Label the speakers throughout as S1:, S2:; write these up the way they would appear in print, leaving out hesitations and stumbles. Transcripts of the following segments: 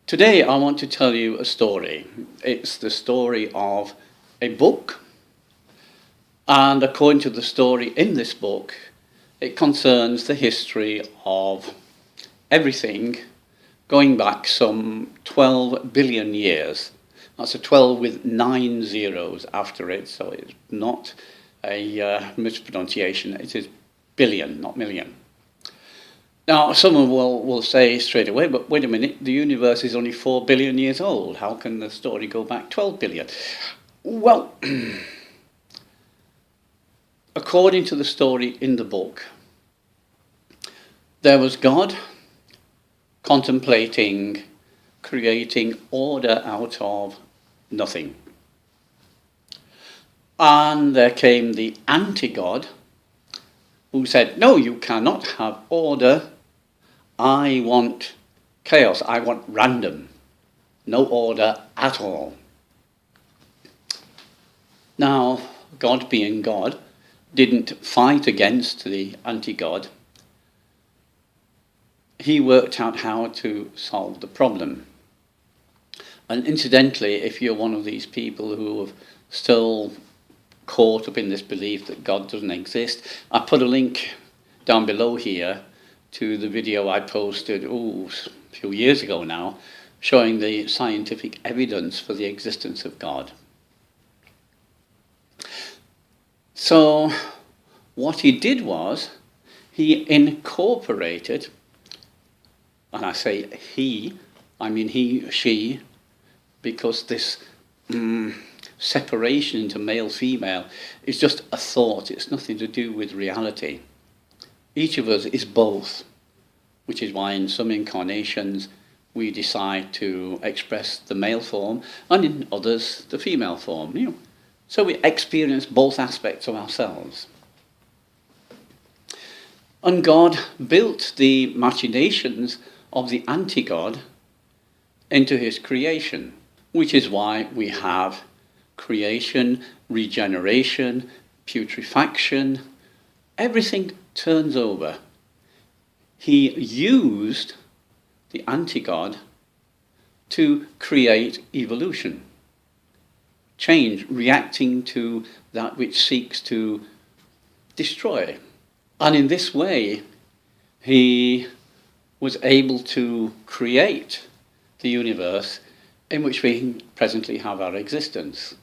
S1: Today I want to tell you a story. It's the story of a book, and according to the story in this book, it concerns the history of everything going back some 12 billion years. That's a 12 with 9 zeros after it, so it's not a mispronunciation. It is billion, not million. Now, someone will say straight away, but wait a minute, the universe is only 4 billion years old. How can the story go back 12 billion? Well, according to the story in the book, there was God contemplating creating order out of nothing. And there came the anti-God who said, no, you cannot have order. I want chaos. I want random. No order at all. Now, God being God, didn't fight against the anti-God. He worked out how to solve the problem. And incidentally, if you're one of these people who have still caught up in this belief that God doesn't exist, I put a link down below here to the video I posted a few years ago now, showing the scientific evidence for the existence of God. So what he did was, he incorporated, and I say he, I mean he, she, because this separation into male-female is just a thought. It's nothing to do with reality. Each of us is both, which is why in some incarnations we decide to express the male form, and in others the female form. So we experience both aspects of ourselves. And God built the machinations of the anti-God into his creation, which is why we have creation, regeneration, putrefaction. Everything turns over. He used the anti-God to create evolution, change, reacting to that which seeks to destroy. And in this way, he was able to create the universe in which we presently have our existence.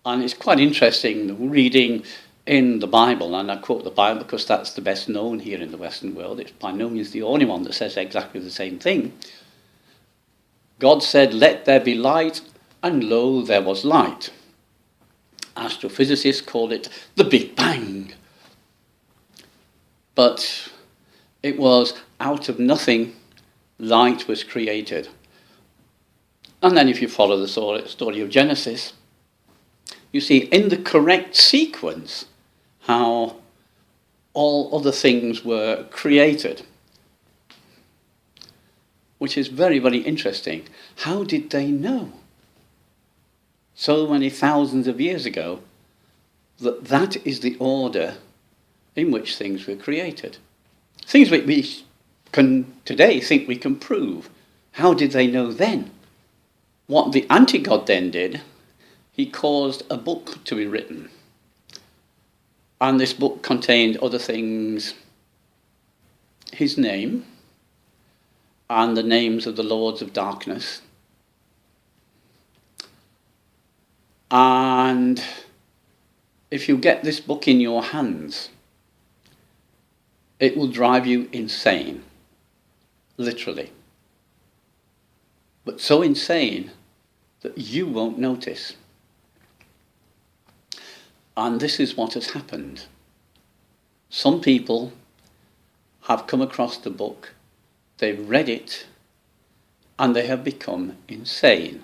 S1: And it's quite interesting reading in the Bible, and I quote the Bible because that's the best known here in the Western world. It's by no means the only one that says exactly the same thing. God said, "Let there be light," and lo, there was light. Astrophysicists call it the Big Bang. But it was out of nothing, light was created. And then if you follow the story of Genesis, you see in the correct sequence how all other things were created, which is very, very interesting. How did they know so many thousands of years ago that that is the order in which things were created? Things we can today think we can prove. How did they know then? What the anti-God then did, he caused a book to be written. And this book contained other things, his name, and the names of the lords of darkness. And if you get this book in your hands, it will drive you insane, literally. But so insane that you won't notice. And this is what has happened. Some people have come across the book, they've read it, and they have become insane.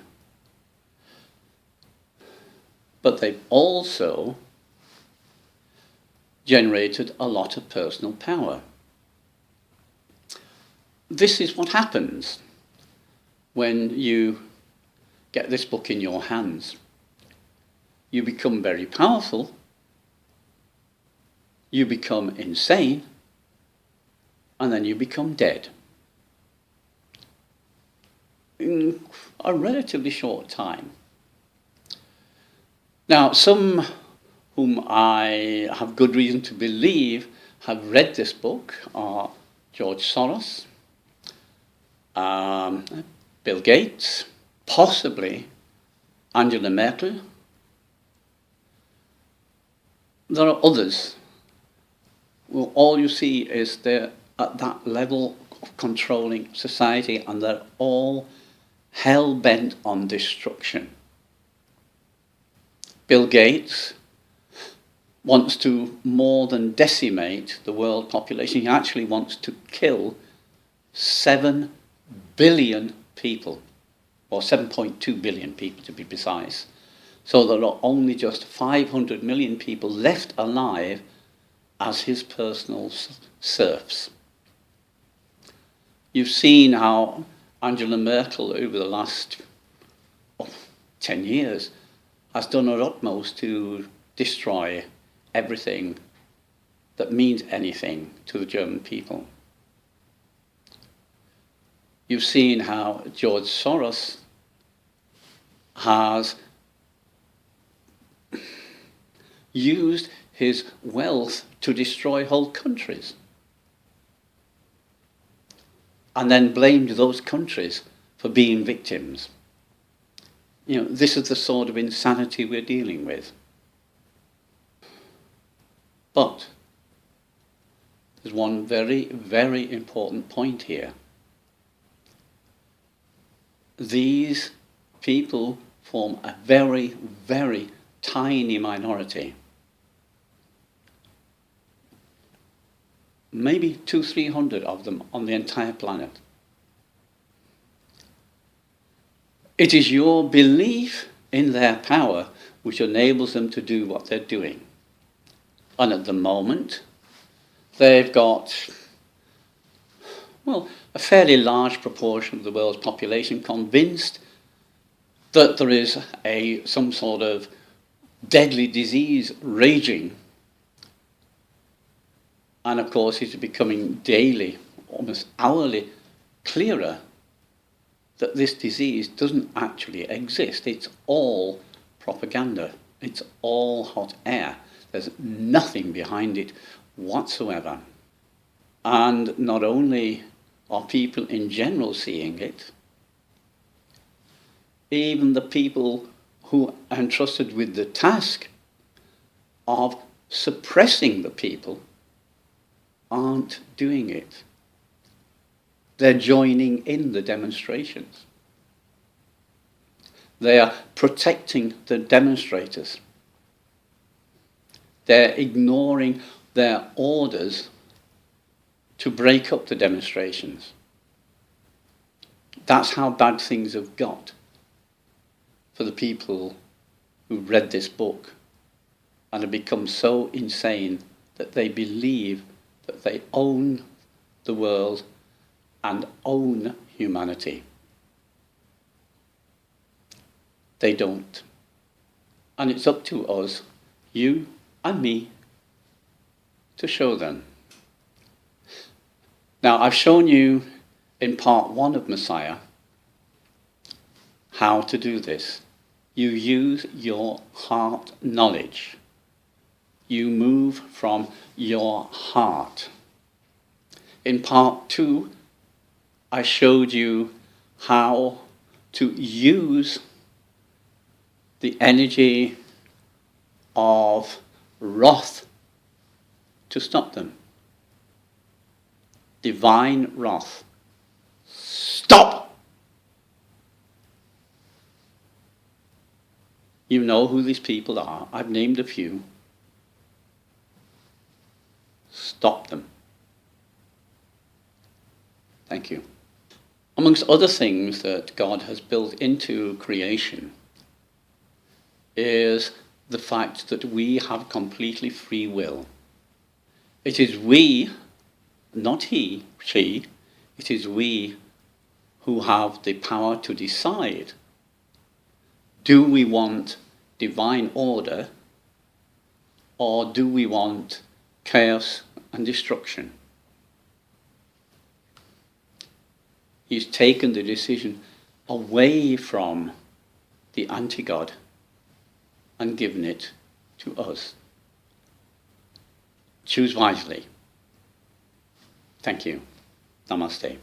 S1: But they've also generated a lot of personal power. This is what happens when you get this book in your hands. You become very powerful, you become insane, and then you become dead. in a relatively short time. Now, some whom I have good reason to believe have read this book are George Soros, Bill Gates, possibly Angela Merkel. There are others. Well, all you see is they're at that level of controlling society, and they're all hell-bent on destruction. Bill Gates wants to more than decimate the world population. He actually wants to kill 7 billion people, or 7.2 billion people to be precise. So there are only just 500 million people left alive as his personal serfs. You've seen how Angela Merkel over the last 10 years has done her utmost to destroy everything that means anything to the German people. You've seen how George Soros has used his wealth to destroy whole countries, and then blamed those countries for being victims. You know, this is the sort of insanity we're dealing with. But there's one very, very important point here. These people form a very, very tiny minority. Maybe 200-300 of them on the entire planet. It is your belief in their power which enables them to do what they're doing. And at the moment, they've got, well, a fairly large proportion of the world's population convinced that there is some sort of deadly disease raging. And of course, it's becoming daily, almost hourly, clearer that this disease doesn't actually exist. It's all propaganda. It's all hot air. There's nothing behind it whatsoever. And not only are people in general seeing it, even the people who are entrusted with the task of suppressing the people aren't doing it. They're joining in the demonstrations. They are protecting the demonstrators. They're ignoring their orders to break up the demonstrations. That's how bad things have got for the people who read this book and have become so insane that they believe that they own the world and own humanity. They don't. And it's up to us, you and me, to show them. Now, I've shown you in part 1 of Messiah how to do this. You use your heart knowledge. You move from your heart. In part 2, I showed you how to use the energy of wrath to stop them. Divine wrath. Stop! You know who these people are. I've named a few. Stop them. Thank you. Amongst other things that God has built into creation is the fact that we have completely free will. It is we, not he, she, it is we who have the power to decide. Do we want divine order, or do we want chaos and destruction? He's taken the decision away from the anti-God and given it to us. Choose wisely. Thank you. Namaste.